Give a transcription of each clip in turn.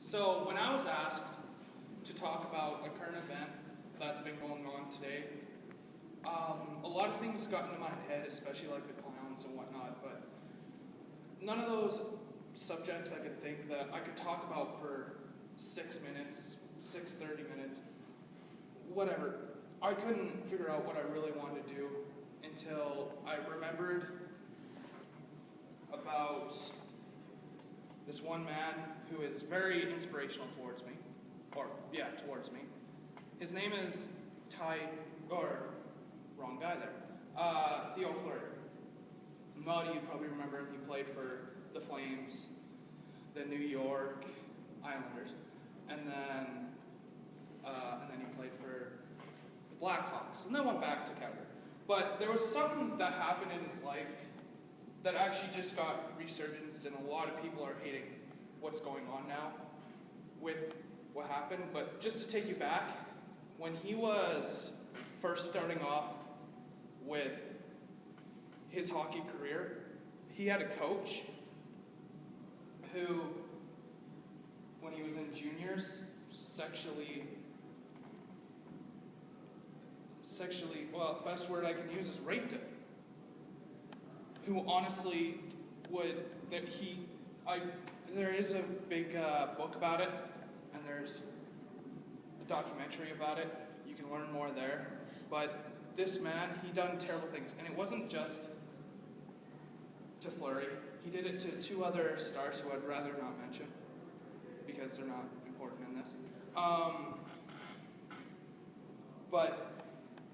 So when I was asked to talk about a current event that's been going on today, a lot of things got into my head, especially like the clowns and whatnot, but none of those subjects I could think that I could talk about for 6 minutes, 30 minutes, whatever. I couldn't figure out what I really wanted to do until I remembered about this one man who is very inspirational towards me. His name is wrong guy there. Theo Fleury. A lot of you probably remember him. He played for the Flames, the New York Islanders, and then he played for the Blackhawks, and then went back to Calgary. But there was something that happened in his life that actually just got resurgence, and a lot of people are hating what's going on now with what happened. But just to take you back, when he was first starting off with his hockey career, he had a coach who, when he was in juniors, sexually, well, best word I can use is raped him. Who honestly there is a big book about it, and there's a documentary about it. You can learn more there. But this man, he done terrible things, and it wasn't just to Fleury. He did it to two other stars who I'd rather not mention because they're not important in this. But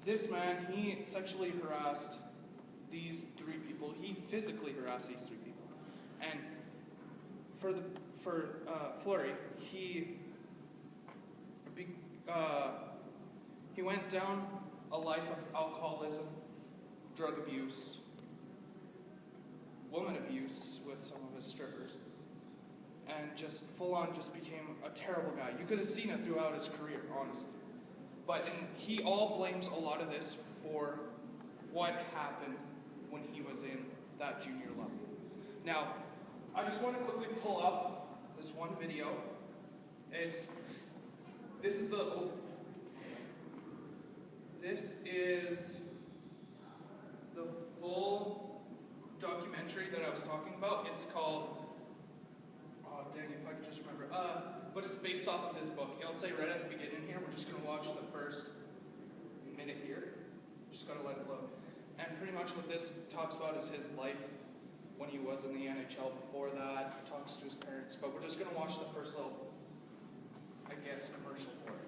this man, he sexually harassed these three people. He physically harassed these three people. And for Fleury, he went down a life of alcoholism, drug abuse, woman abuse with some of his strippers, and just full-on just became a terrible guy. You could have seen it throughout his career, honestly. But he all blames a lot of this for what happened when he was in that junior level. Now, I just want to quickly pull up this one video. This is the full documentary that I was talking about. It's called, oh dang, if I could just remember. But it's based off of his book. It'll say right at the beginning here, we're just going to watch the first minute here. Just got to let it load. And pretty much what this talks about is his life when he was in the NHL before that. Talks to his parents. But we're just going to watch the first little, I guess, commercial for it.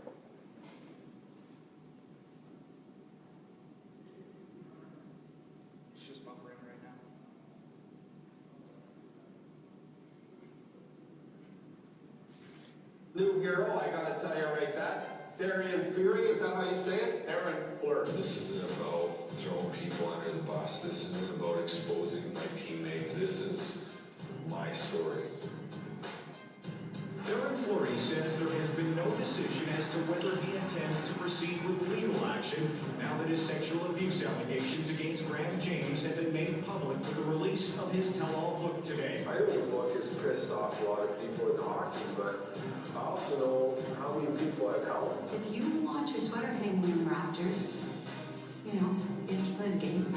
It's just buffering right now. New hero, I gotta tell you right back. Therian Fury, is that how you say it? Aaron Fleur. This isn't about throwing people under the bus. This isn't about exposing my teammates. This is my story. Aaron Fleury says there has been no decision as to whether he intends to proceed with legal action now that his sexual abuse allegations against Graham James have been made public with the release of his tell-all book today. I know the book has pissed off a lot of people in hockey, but I also know how many people I've helped. If you want your sweater hanging in the rafters, you know, you have to play the game.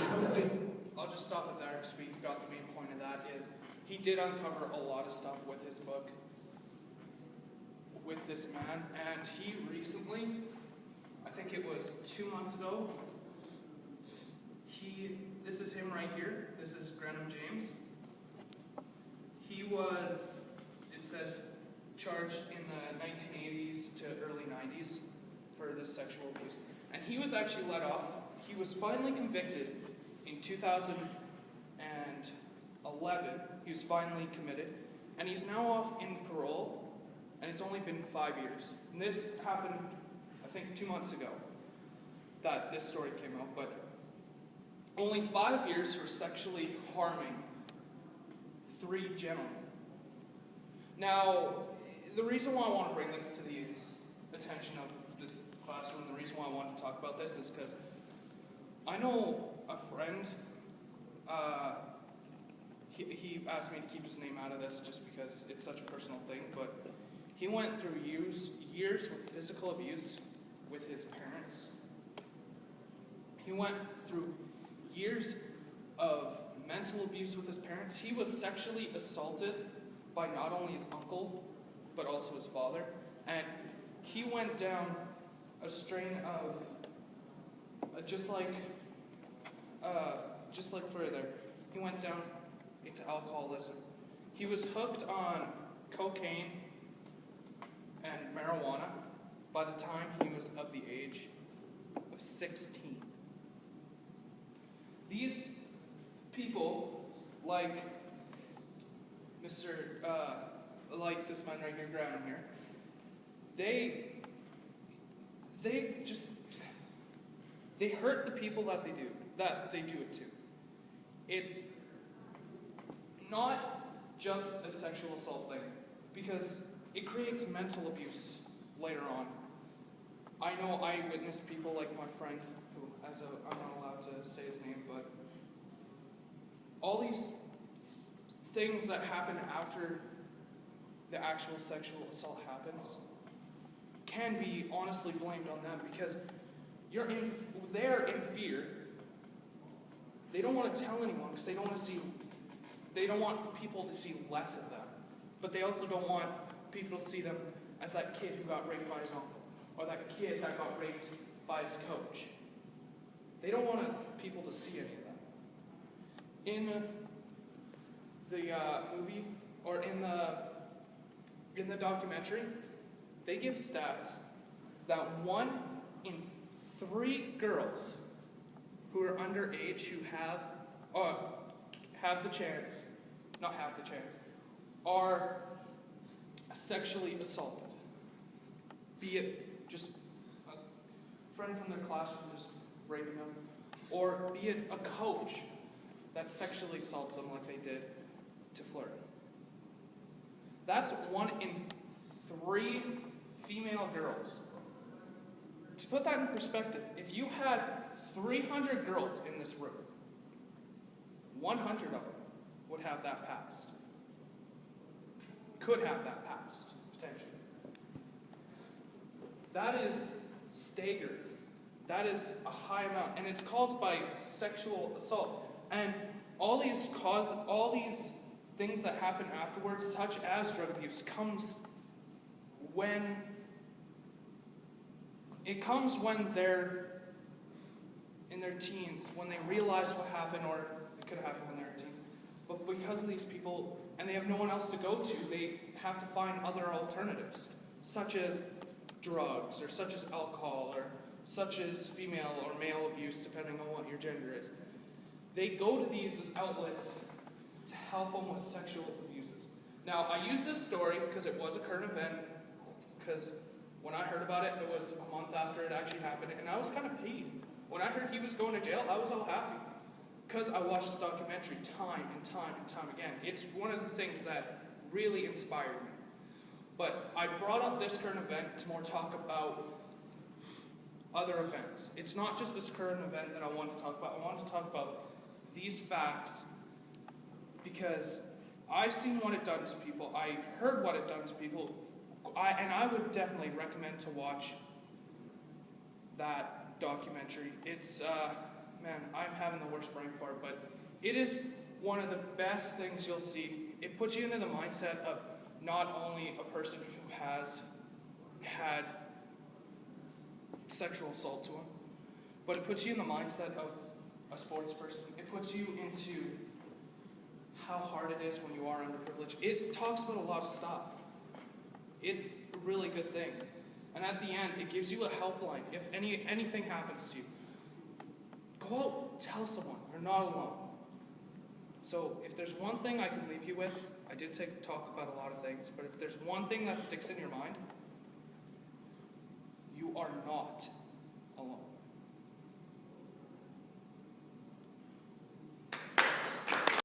I'll just stop it there because we got the main point of that is he did uncover a lot of stuff with his book, with this man, and he recently, I think it was 2 months ago, this is him right here, this is Graham James. He was, it says, charged in the 1980s to early 90s for this sexual abuse. And he was actually let off. He was finally convicted in 2011. He was finally committed. And he's now off in parole, and it's only been 5 years. And this happened, I think, 2 months ago that this story came out. But only 5 years for sexually harming 3 gentlemen. Now, the reason why I want to bring this to the attention of this classroom, the reason why I want to talk about this is because I know a friend, he asked me to keep his name out of this just because it's such a personal thing, but He went through years with physical abuse with his parents. He went through years of mental abuse with his parents. He was sexually assaulted by not only his uncle, but also his father. And he went down a strain of, just like further, he went down into alcoholism. He was hooked on cocaine and marijuana by the time he was of the age of 16. These people, like like this man right here, Graham here, they hurt the people that they do it to. It's not just a sexual assault thing, because it creates mental abuse later on. I know I witnessed people like my friend, who, I'm not allowed to say his name, but all these things that happen after the actual sexual assault happens can be honestly blamed on them, because they're in fear. They don't want to tell anyone because they don't want people to see less of them. But they also don't want people to see them as that kid who got raped by his uncle, or that kid that got raped by his coach. They don't want people to see any of that. In the movie, or in the documentary, they give stats that 1 in 3 girls who are underage who have the chance, not have the chance, are sexually assaulted. Be it just a friend from their class who just raping them, or be it a coach that sexually assaults them like they did to flirt. That's 1 in 3 female girls. To put that in perspective, if you had 300 girls in this room, 100 of them would have that passed. Could have that passed, potentially. That is staggering. That is a high amount, and it's caused by sexual assault. And all these things that happen afterwards, such as drug abuse, comes when they're in their teens, when they realize what happened, or it could have happened when they were teens. But because of these people, and they have no one else to go to, they have to find other alternatives, such as drugs, or such as alcohol, or such as female or male abuse, depending on what your gender is. They go to these as outlets to help them with sexual abuses. Now, I use this story because it was a current event, because when I heard about it, it was a month after it actually happened, and I was kind of peeved. When I heard he was going to jail, I was all happy, because I watched this documentary time and time and time again. It's one of the things that really inspired me. But I brought up this current event to more talk about other events. It's not just this current event that I want to talk about. I want to talk about these facts, because I've seen what it done to people. I heard what it done to people. And I would definitely recommend to watch that documentary. It's, man, I'm having the worst brain fart, but it is one of the best things you'll see. It puts you into the mindset of not only a person who has had sexual assault to him, but it puts you in the mindset of a sports person. It puts you into how hard it is when you are underprivileged. It talks about a lot of stuff. It's a really good thing. And at the end, it gives you a helpline. If anything happens to you, go out, tell someone. You're not alone. So if there's one thing I can leave you with, I did talk about a lot of things, but if there's one thing that sticks in your mind, you are not alone.